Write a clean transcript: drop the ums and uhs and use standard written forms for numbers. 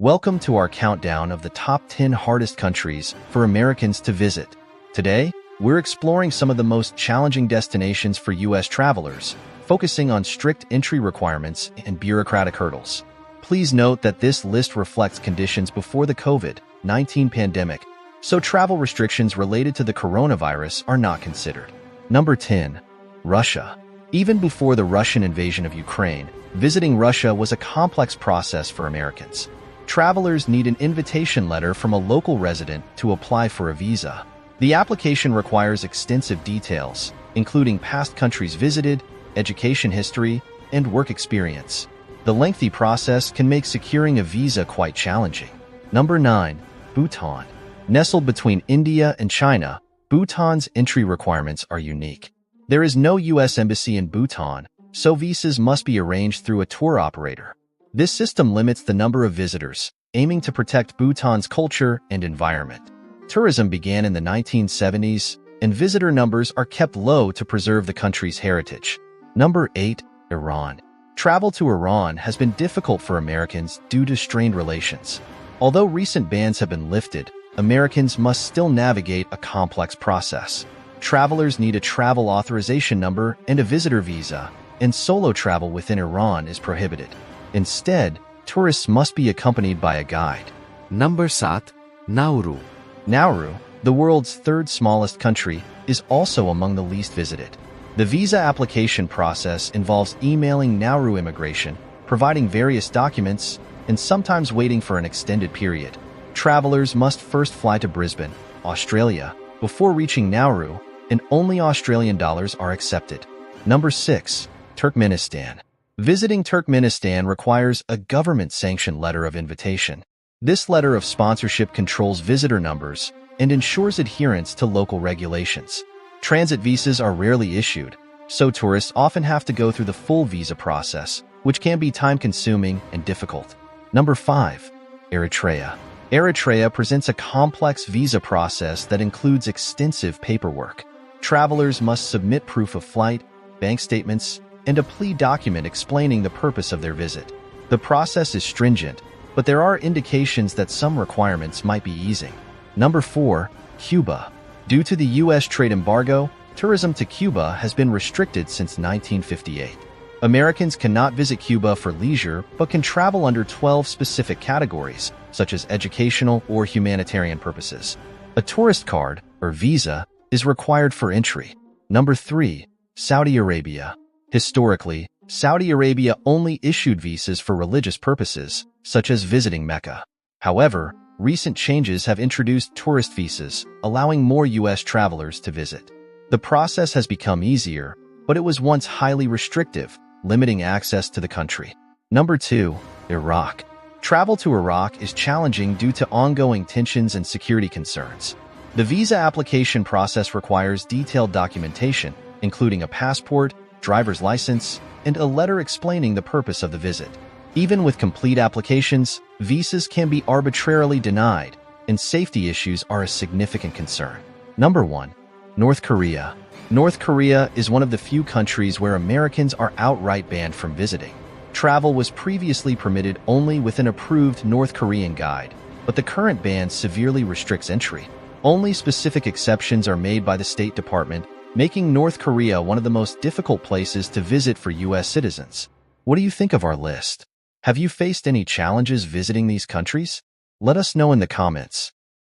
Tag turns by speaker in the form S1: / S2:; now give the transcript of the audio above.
S1: Welcome to our countdown of the top 10 hardest countries for Americans to visit. Today, we're exploring some of the most challenging destinations for U.S. travelers, focusing on strict entry requirements and bureaucratic hurdles. Please note that this list reflects conditions before the COVID-19 pandemic, so travel restrictions related to the coronavirus are not considered. Number 10. Russia. Even before the Russian invasion of Ukraine, visiting Russia was a complex process for Americans. Travelers need an invitation letter from a local resident to apply for a visa. The application requires extensive details, including past countries visited, education history, and work experience. The lengthy process can make securing a visa quite challenging. Number 9. Bhutan. Nestled between India and China, Bhutan's entry requirements are unique. There is no U.S. embassy in Bhutan, so visas must be arranged through a tour operator. This system limits the number of visitors, aiming to protect Bhutan's culture and environment. Tourism began in the 1970s, and visitor numbers are kept low to preserve the country's heritage. Number 8. Iran. Travel to Iran has been difficult for Americans due to strained relations. Although recent bans have been lifted, Americans must still navigate a complex process. Travelers need a travel authorization number and a visitor visa, and solo travel within Iran is prohibited. Instead, tourists must be accompanied by a guide.
S2: Number 7. Nauru.
S1: Nauru, the world's third smallest country, is also among the least visited. The visa application process involves emailing Nauru immigration, providing various documents, and sometimes waiting for an extended period. Travelers must first fly to Brisbane, Australia, before reaching Nauru, and only Australian dollars are accepted. Number 6. Turkmenistan. Visiting Turkmenistan requires a government-sanctioned letter of invitation. This letter of sponsorship controls visitor numbers and ensures adherence to local regulations. Transit visas are rarely issued, so tourists often have to go through the full visa process, which can be time-consuming and difficult. Number 5. Eritrea. Eritrea presents a complex visa process that includes extensive paperwork. Travelers must submit proof of flight, bank statements, and a plea document explaining the purpose of their visit. The process is stringent, but there are indications that some requirements might be easing. Number 4. Cuba. Due to the U.S. trade embargo, tourism to Cuba has been restricted since 1958. Americans cannot visit Cuba for leisure but can travel under 12 specific categories, such as educational or humanitarian purposes. A tourist card, or visa, is required for entry. Number 3. Saudi Arabia. Historically, Saudi Arabia only issued visas for religious purposes, such as visiting Mecca. However, recent changes have introduced tourist visas, allowing more U.S. travelers to visit. The process has become easier, but it was once highly restrictive, limiting access to the country. Number 2. Iraq. Travel to Iraq is challenging due to ongoing tensions and security concerns. The visa application process requires detailed documentation, including a passport, driver's license, and a letter explaining the purpose of the visit. Even with complete applications, visas can be arbitrarily denied, and safety issues are a significant concern. Number 1. North Korea. North Korea is one of the few countries where Americans are outright banned from visiting. Travel was previously permitted only with an approved North Korean guide, but the current ban severely restricts entry. Only specific exceptions are made by the State Department, making North Korea one of the most difficult places to visit for U.S. citizens. What do you think of our list? Have you faced any challenges visiting these countries? Let us know in the comments.